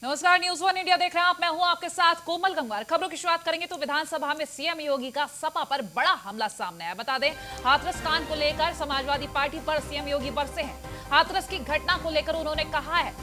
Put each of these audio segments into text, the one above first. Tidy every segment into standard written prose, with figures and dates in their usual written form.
नमस्कार, news one India देख रहे हैं आप। मैं हूं आपके साथ कोमल गंगवार। खबरों की शुरुआत करेंगे तो विधानसभा में सीएम योगी का सपा पर बड़ा हमला सामने आया। बता दें, हाथरस कांड को लेकर समाजवादी पार्टी पर सीएम योगी बरसे हैं। हाथरस की घटना को लेकर उन्होंने कहा है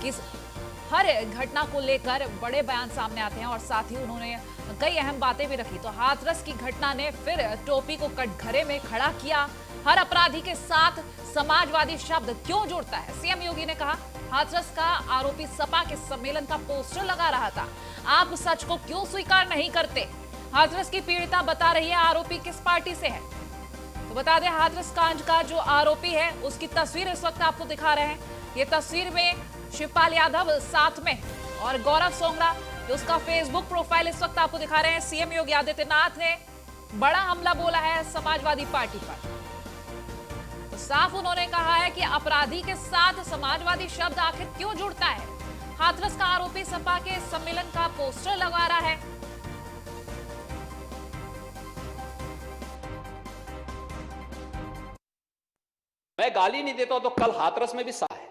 कि हर घटना को लेकर बड़े बयान सामने आते हैं और साथ ही उन्होंने कई अहम बातें भी रखी। तो हाथरस की घटना ने फिर टोपी को कटघरे में खड़ा किया। हर अपराधी के साथ समाजवादी शब्द क्यों जुड़ता है? सीएम योगी ने कहा, हाथरस का आरोपी सपा के सम्मेलन का पोस्टर लगा रहा था। आप सच को क्यों स्वीकार नहीं करते? हाथरस की पीड़िता बता रही है आरोपी किस पार्टी से है। तो बता दें, हाथरस कांड का जो आरोपी है उसकी तस्वीर इस वक्त आपको दिखा रहे हैं। ये तस्वीर में शिवपाल यादव साथ में और गौरव सोंगरा, उसका फेसबुक प्रोफाइल इस वक्त आपको दिखा रहे हैं। सीएम योगी आदित्यनाथ ने बड़ा हमला बोला है समाजवादी पार्टी पर। तो साफ उन्होंने कहा है कि अपराधी के साथ समाजवादी शब्द आखिर क्यों जुड़ता है। हाथरस का आरोपी सपा के सम्मेलन का पोस्टर लगा रहा है। मैं गाली नहीं देता तो कल हाथरस में भी सा है।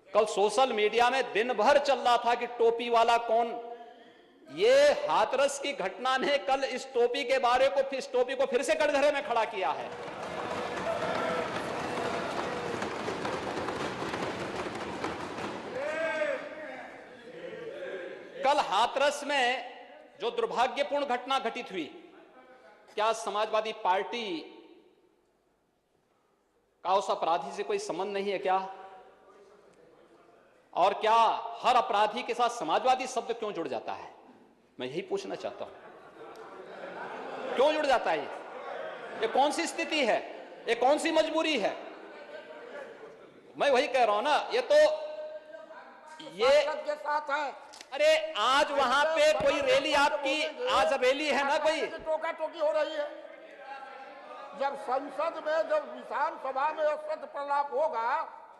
कल सोशल मीडिया में दिन भर चल रहा था कि टोपी वाला कौन। ये हाथरस की घटना ने कल इस टोपी के बारे को इस टोपी को फिर से कटघरे में खड़ा किया है। कल हाथरस में जो दुर्भाग्यपूर्ण घटना घटित हुई, क्या समाजवादी पार्टी का उस अपराधी से कोई संबंध नहीं है क्या? और क्या हर अपराधी के साथ समाजवादी शब्द क्यों जुड़ जाता है? मैं यही पूछना चाहता हूं, क्यों जुड़ जाता है? ये कौन सी स्थिति है? ये कौन सी मजबूरी है? मैं वही कह रहा हूं ना, ये तो ये के साथ है। अरे आज वहां पे कोई रैली, आपकी आज रैली है ना, कोई टोका टोकी हो रही है। जब संसद में, जब विधानसभा में सत्य प्रलाप होगा,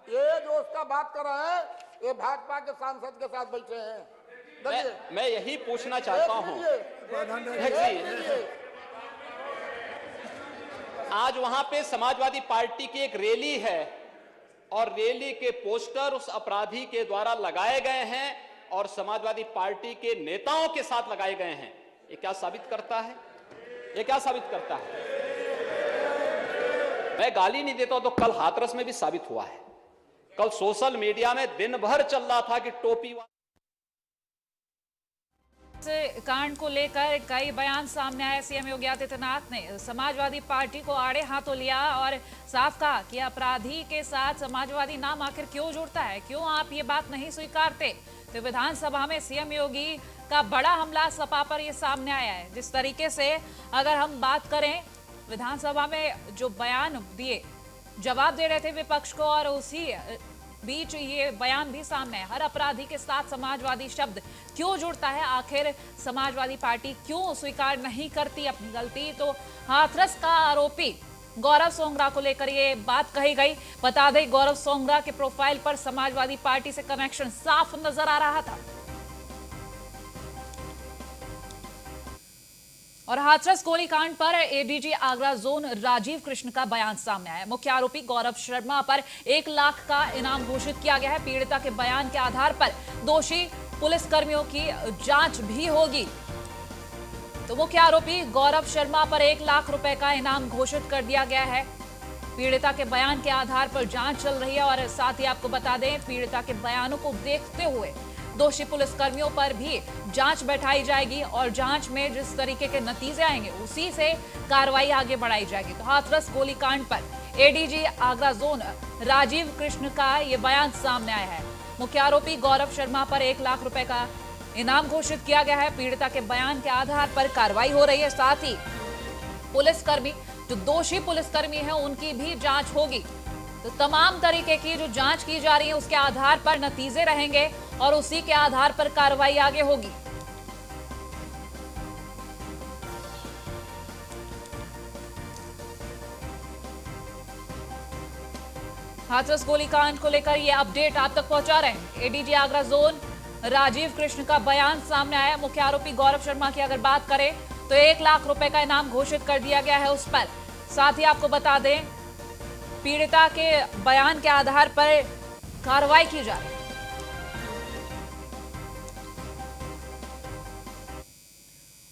ये जो उसका बात कर रहे हैं, ये भाजपा के सांसद के साथ बैठे हैं। मैं यही पूछना चाहता हूं, आज वहां पे समाजवादी पार्टी की एक रैली है और रैली के पोस्टर उस अपराधी के द्वारा लगाए गए हैं और समाजवादी पार्टी के नेताओं के साथ लगाए गए हैं। ये क्या साबित करता है? ये क्या साबित करता है? मैं गाली नहीं देता तो कल हाथरस में भी साबित हुआ है। कल सोशल मीडिया में दिन भर चल रहा था कि टोपी कांड को लेकर कई बयान सामने आए। सीएम योगी आदित्यनाथ ने समाजवादी पार्टी को आड़े हाथों लिया और साफ कहा कि अपराधी के साथ समाजवादी नाम आखिर क्यों जुड़ता है, क्यों आप ये बात नहीं स्वीकारते। तो विधानसभा में सीएम योगी का बड़ा हमला सपा पर ये सामने आया है। जिस तरीके से अगर हम बात करें, विधानसभा में जो बयान दिए, जवाब दे रहे थे विपक्ष को, और उसी बीच ये बयान भी सामने है। हर अपराधी के साथ समाजवादी शब्द क्यों जुड़ता है? आखिर समाजवादी पार्टी क्यों स्वीकार नहीं करती अपनी गलती? तो हाथरस का आरोपी गौरव सोंगरा को लेकर ये बात कही गई। बता दें, गौरव सोंगरा के प्रोफाइल पर समाजवादी पार्टी से कनेक्शन साफ नजर आ रहा था। और हाथरस गोलीकांड पर एडीजी आगरा जोन राजीव कृष्ण का बयान सामने आया। मुख्य आरोपी गौरव शर्मा पर 1 लाख का इनाम घोषित किया गया है। पीड़िता के बयान के आधार पर दोषी पुलिसकर्मियों की जांच भी होगी। तो मुख्य आरोपी गौरव शर्मा पर 1 लाख रुपए का इनाम घोषित कर दिया गया है। पीड़िता के बयान के आधार पर जांच चल रही है और साथ ही आपको बता दें, पीड़िता के बयानों को देखते हुए दोषी पुलिसकर्मियों पर भी जांच बैठाई जाएगी और जांच में जिस तरीके के नतीजे आएंगे उसी से कार्रवाई आगे बढ़ाई जाएगी। तो हाथरस गोलीकांड पर एडीजी आगरा जोन राजीव कृष्ण का ये बयान सामने आया है। मुख्य आरोपी गौरव शर्मा पर 1 लाख रुपए का इनाम घोषित किया गया है। पीड़िता के बयान के आधार पर कार्रवाई हो रही है। साथ ही पुलिसकर्मी, जो दोषी पुलिसकर्मी है, उनकी भी जांच होगी। तो तमाम तरीके की जो जांच की जा रही है उसके आधार पर नतीजे रहेंगे और उसी के आधार पर कार्रवाई आगे होगी। हाथरस गोलीकांड को लेकर ये अपडेट आप तक पहुंचा रहे हैं। एडीजी आगरा जोन राजीव कृष्ण का बयान सामने आया। मुख्य आरोपी गौरव शर्मा की अगर बात करें तो 1 लाख रुपए का इनाम घोषित कर दिया गया है उस पर। साथ ही आपको बता दें, पीड़िता के बयान के आधार पर कार्रवाई की जा रही है।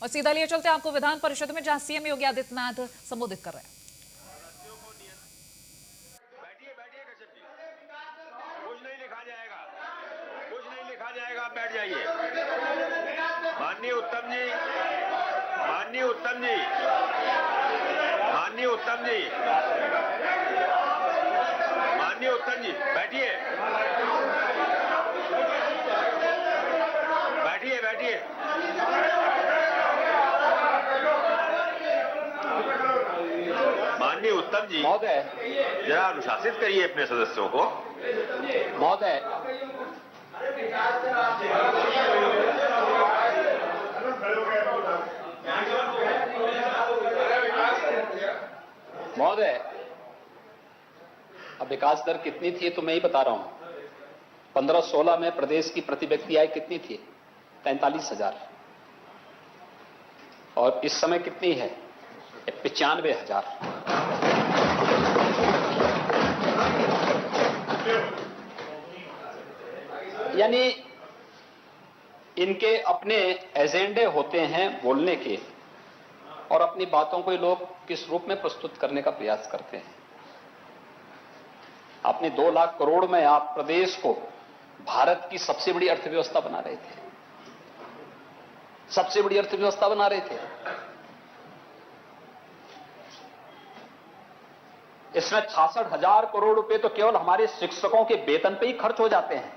और सीधा लिए चलते हैं आपको विधान परिषद में, जहां सीएम योगी आदित्यनाथ संबोधित कर रहे हैं। कुछ नहीं लिखा जाएगा, कुछ नहीं लिखा जाएगा, आप बैठ जाइए। माननीय उत्तम जी, माननीय उत्तम जी, माननीय उत्तम जी, माननीय उत्तम जी, बैठिए, बैठिए, बैठिए। माननीय उत्तम जी, महोदय, जरा अनुशासित करिए अपने सदस्यों को। महोदय, महोदय, अब विकास दर कितनी थी तो मैं ही बता रहा हूं। 15-16 में प्रदेश की प्रति व्यक्ति आय कितनी थी? 43,000। और इस समय कितनी है? 95,000। यानी इनके अपने एजेंडे होते हैं बोलने के, और अपनी बातों को ये लोग किस रूप में प्रस्तुत करने का प्रयास करते हैं। अपने 2 लाख करोड़ में आप प्रदेश को भारत की सबसे बड़ी अर्थव्यवस्था बना रहे थे, सबसे बड़ी अर्थव्यवस्था बना रहे थे। इसमें 66,000 करोड़ रुपए तो केवल हमारे शिक्षकों के वेतन पे ही खर्च हो जाते हैं।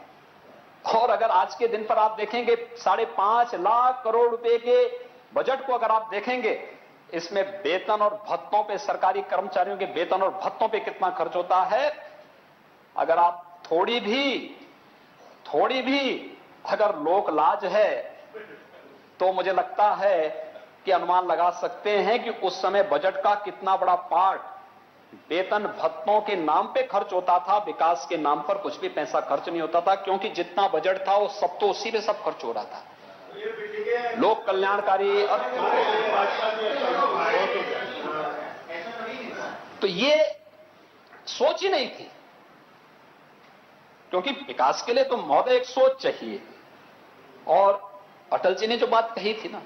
और अगर आज के दिन पर आप देखेंगे 5.5 लाख करोड़ रुपए के बजट को अगर आप देखेंगे, इसमें वेतन और भत्तों पे, सरकारी कर्मचारियों के वेतन और भत्तों पे कितना खर्च होता है, अगर आप थोड़ी भी अगर लोक लाज है तो मुझे लगता है कि अनुमान लगा सकते हैं कि उस समय बजट का कितना बड़ा पार्ट वेतन भत्तों के नाम पे खर्च होता था। विकास के नाम पर कुछ भी पैसा खर्च नहीं होता था, क्योंकि जितना बजट था वो सब तो उसी पे सब खर्च हो रहा था। लोक कल्याणकारी तो ये सोच ही नहीं थी, क्योंकि विकास के लिए तो महोदय एक सोच चाहिए। और अटल जी ने जो बात कही थी ना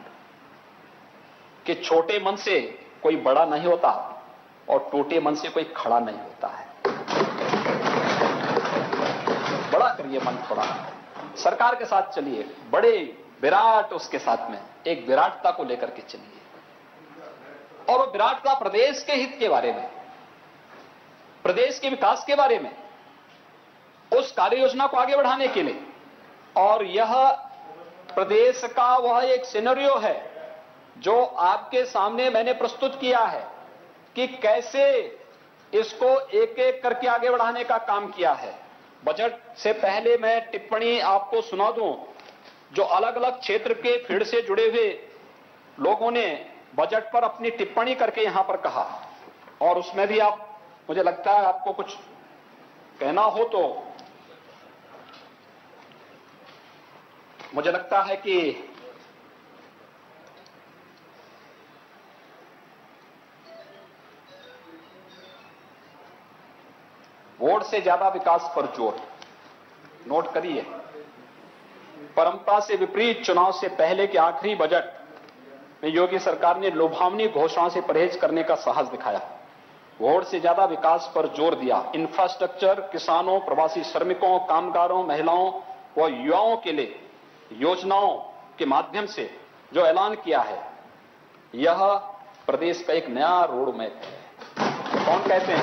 कि छोटे मन से कोई बड़ा नहीं होता और टूटे मन से कोई खड़ा नहीं होता है। बड़ा करिए मन, थोड़ा सरकार के साथ चलिए, बड़े विराट उसके साथ में एक विराटता को लेकर के चलिए, और वो विराटता प्रदेश के हित के बारे में, प्रदेश के विकास के बारे में, उस कार्य योजना को आगे बढ़ाने के लिए। और यह प्रदेश का वह एक सिनेरियो है जो आपके सामने मैंने प्रस्तुत किया है कि कैसे इसको एक एक करके आगे बढ़ाने का काम किया है। बजट से पहले मैं टिप्पणी आपको सुना दूं, जो अलग अलग क्षेत्र के फील्ड से जुड़े हुए लोगों ने बजट पर अपनी टिप्पणी करके यहां पर कहा, और उसमें भी आप, मुझे लगता है आपको कुछ कहना हो तो मुझे लगता है कि वोट से ज्यादा विकास पर जोर। नोट करिए, परंपरा से विपरीत चुनाव से पहले के आखिरी बजट में योगी सरकार ने लुभावनी घोषणाओं से परहेज करने का साहस दिखाया। वोट से ज्यादा विकास पर जोर दिया। इंफ्रास्ट्रक्चर, किसानों, प्रवासी श्रमिकों, कामगारों, महिलाओं व युवाओं के लिए योजनाओं के माध्यम से जो ऐलान किया है, यह प्रदेश का एक नया रोड मैप है। कौन कहते हैं?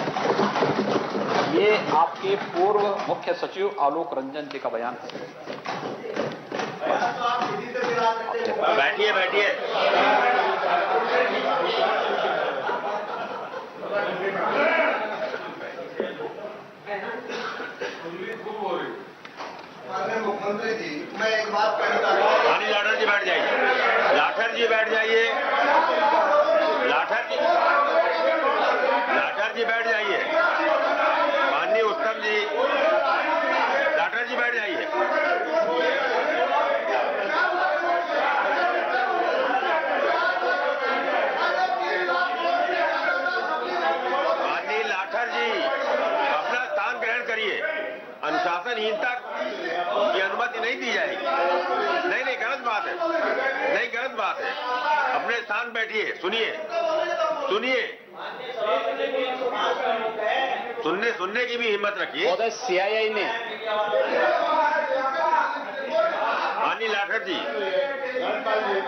ये आपके पूर्व मुख्य सचिव आलोक रंजन जी का बयान है। बैठिए, बैठिए। मुख्यमंत्री जी, मैं एक बात कहना चाहता हूँ। माननीय लाठर जी बैठ जाइए, लाठर जी बैठ जाइए, लाठर जी बैठ जाइए, माननीय उत्तम जी, लाठर जी बैठ जाइए। माननीय लाठर जी, अपना स्थान ग्रहण करिए। अनुशासनहीनता की अनुमति नहीं दी जाएगी। नहीं, गलत बात है, नहीं, गलत बात है। अपने स्थान बैठिए, सुनिए सुनिए, सुनने की भी हिम्मत रखिए। महोदय, सीआईआई ने, माननीय लाठर जी,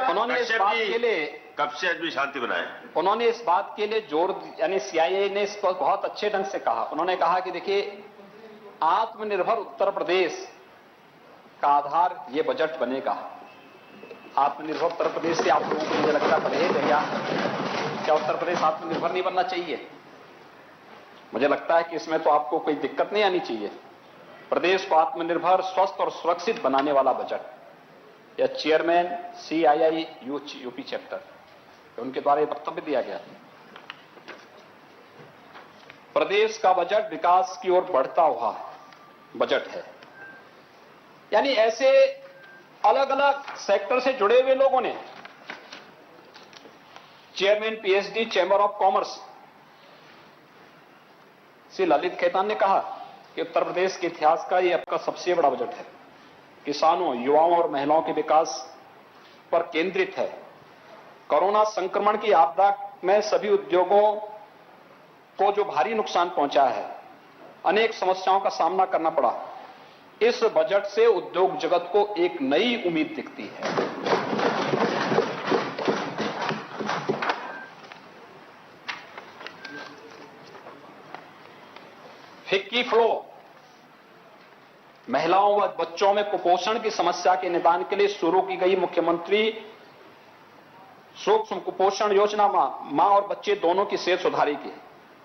उन्होंने इस बात के लिए कश्यप जी शांति बनाए। उन्होंने इस बात के लिए जोर, यानी सीआईआई ने इस पर बहुत अच्छे ढंग से कहा। उन्होंने कहा कि देखिए, आत्मनिर्भर उत्तर प्रदेश का आधार ये बजट बनेगा। आत्मनिर्भर उत्तर प्रदेश से आप लोगों को मुझे लगता है परहेज है क्या उत्तर प्रदेश आत्मनिर्भर नहीं बनना चाहिए? मुझे लगता है कि इसमें तो आपको कोई दिक्कत नहीं आनी चाहिए। प्रदेश को आत्मनिर्भर, स्वस्थ और सुरक्षित बनाने वाला बजट, यह चेयरमैन सीआईआई यूपी चैप्टर, उनके द्वारा यह वक्तव्य दिया गया। प्रदेश का बजट विकास की ओर बढ़ता हुआ बजट है। यानी ऐसे अलग अलग सेक्टर से जुड़े हुए लोगों ने, chairman PHD chamber of commerce Shri Lalit Khetan ने कहा कि उत्तर प्रदेश के इतिहास का यह आपका सबसे बड़ा बजट है। किसानों, युवाओं और महिलाओं के विकास पर केंद्रित है। कोरोना संक्रमण की आपदा में सभी उद्योगों को जो भारी नुकसान पहुंचा है, अनेक समस्याओं का सामना करना पड़ा। इस बजट से उद्योग जगत को एक नई उम्मीद दिखती है। फिक्की फ्लो, महिलाओं व बच्चों में कुपोषण की समस्या के निदान के लिए शुरू की गई मुख्यमंत्री सूक्ष्म कुपोषण योजना मां और बच्चे दोनों की सेहत सुधारेगी।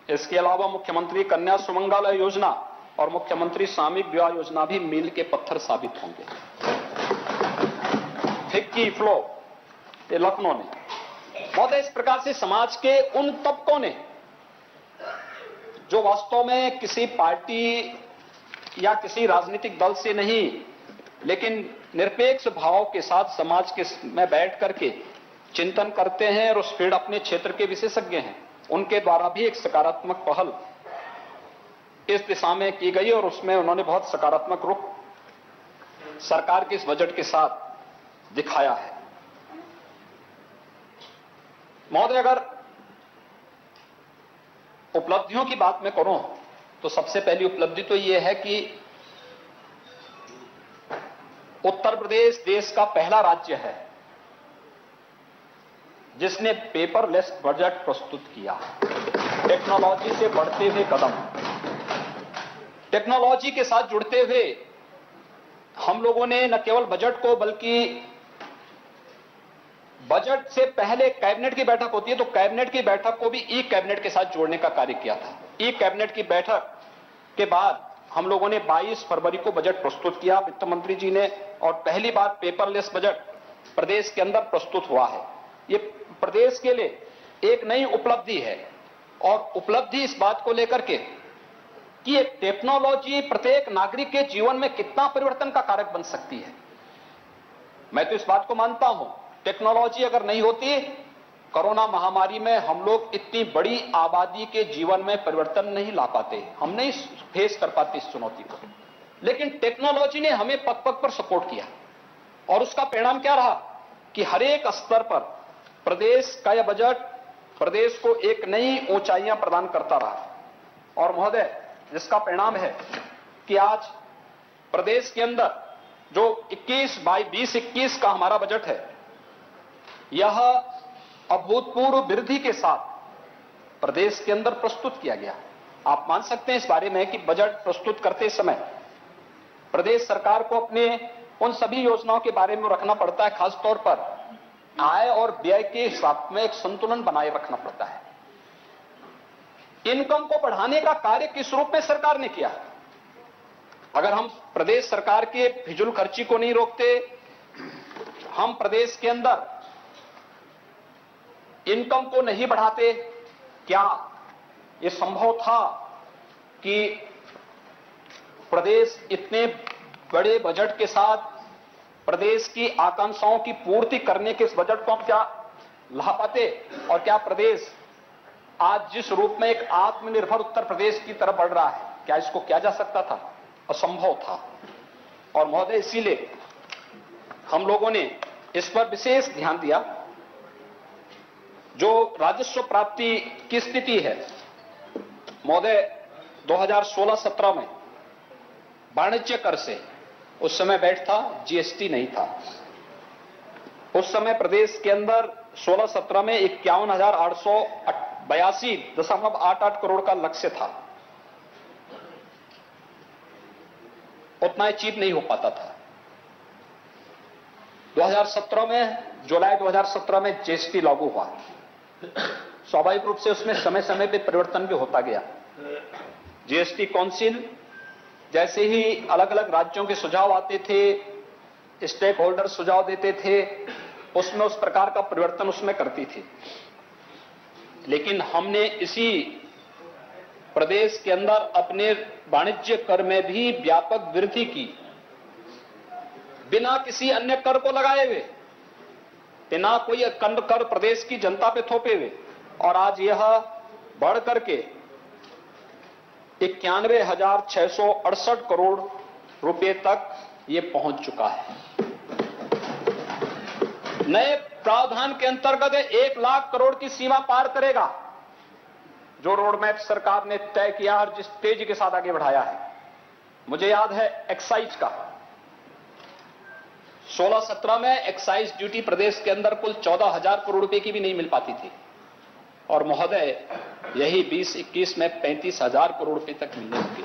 इसके अलावा मुख्यमंत्री कन्या सुमंगला योजना और मुख्यमंत्री सामूहिक विवाह योजना भी मील के पत्थर साबित होंगे। फिक्की फ्लो, ये लखनऊ ने। महोदय, इस प्रकार से समाज के उन तबकों ने जो वास्तव में किसी पार्टी या किसी राजनीतिक दल से नहीं, लेकिन निरपेक्ष भाव के साथ समाज के में बैठ करके चिंतन करते हैं और उस फील्ड अपने क्षेत्र के विशेषज्ञ हैं, उनके द्वारा भी एक सकारात्मक पहल इस दिशा में की गई और उसमें उन्होंने बहुत सकारात्मक रुख सरकार के इस बजट के साथ दिखाया है। महोदय, अगर उपलब्धियों की बात मैं करूं तो सबसे पहली उपलब्धि तो यह है कि उत्तर प्रदेश देश का पहला राज्य है जिसने पेपरलेस बजट प्रस्तुत किया। टेक्नोलॉजी से बढ़ते हुए कदम, टेक्नोलॉजी के साथ जुड़ते हुए हम लोगों ने न केवल बजट को, बल्कि बजट से पहले कैबिनेट की बैठक होती है तो कैबिनेट की बैठक को भी ई कैबिनेट के साथ जोड़ने का कार्य किया था। ई कैबिनेट की बैठक के बाद हम लोगों ने 22 फरवरी को बजट प्रस्तुत किया वित्त मंत्री जी ने, और पहली बार पेपरलेस बजट प्रदेश के अंदर प्रस्तुत हुआ है। ये प्रदेश के लिए एक नई उपलब्धि है और उपलब्धि इस बात को लेकर के कि ये टेक्नोलॉजी प्रत्येक नागरिक के जीवन में कितना परिवर्तन का कारक बन सकती है। मैं तो इस बात को मानता हूं, टेक्नोलॉजी अगर नहीं होती, कोरोना महामारी में हम लोग इतनी बड़ी आबादी के जीवन में परिवर्तन नहीं ला पाते, हम नहीं फेस कर पाते इस चुनौती को। लेकिन टेक्नोलॉजी ने हमें पग पग पर सपोर्ट किया और उसका परिणाम क्या रहा कि हर एक स्तर पर प्रदेश का यह बजट प्रदेश को एक नई ऊंचाइयां प्रदान करता रहा। और महोदय, जिसका परिणाम है कि आज प्रदेश के अंदर जो 2021 का हमारा बजट है, यह अभूतपूर्व वृद्धि के साथ प्रदेश के अंदर प्रस्तुत किया गया। आप मान सकते हैं इस बारे में कि बजट प्रस्तुत करते समय प्रदेश सरकार को अपने उन सभी योजनाओं के बारे में रखना पड़ता है, खासतौर पर आय और व्यय के हिसाब में एक संतुलन बनाए रखना पड़ता है। इनकम को बढ़ाने का कार्य किस रूप में सरकार ने किया? अगर हम प्रदेश सरकार के फिजूल खर्ची को नहीं रोकते, हम प्रदेश के अंदर इनकम को नहीं बढ़ाते, क्या यह संभव था कि प्रदेश इतने बड़े बजट के साथ प्रदेश की आकांक्षाओं की पूर्ति करने के इस बजट को हम क्या ला पाते? और क्या प्रदेश आज जिस रूप में एक आत्मनिर्भर उत्तर प्रदेश की तरफ बढ़ रहा है, क्या इसको किया जा सकता था? असंभव था। और महोदय, इसीलिए हम लोगों ने इस पर विशेष ध्यान दिया जो राजस्व प्राप्ति की स्थिति है महोदय, 2016-17 में वाणिज्य कर से उस समय वैट था, जीएसटी नहीं था। उस समय प्रदेश के अंदर 16-17 में 51,882.88 करोड़ का लक्ष्य था। उतना अचीव नहीं हो पाता था। 2017 में, जुलाई 2017 में जीएसटी लागू हुआ। स्वाभाविक रूप से उसमें समय समय पे परिवर्तन भी होता गया। जीएसटी काउंसिल जैसे ही अलग अलग राज्यों के सुझाव आते थे, स्टेक होल्डर सुझाव देते थे, उसमें उस प्रकार का परिवर्तन उसमें करती थी। लेकिन हमने इसी प्रदेश के अंदर अपने वाणिज्य कर में भी व्यापक वृद्धि की, बिना किसी अन्य कर को लगाए हुए, बिना कोई कर प्रदेश की जनता पे थोपे हुए। और आज यह बढ़ करके 91,668 करोड़ रुपए तक ये पहुंच चुका है। नए प्रावधान के अंतर्गत 1 लाख करोड़ की सीमा पार करेगा, जो रोड मैप सरकार ने तय किया और जिस तेजी के साथ आगे बढ़ाया है। मुझे याद है एक्साइज का, 16-17 में एक्साइज ड्यूटी प्रदेश के अंदर कुल 14,000 करोड़ रुपए की भी नहीं मिल पाती थी, और महोदय यही 20-21 में 35,000 करोड़ रुपए तक मिलने लगी।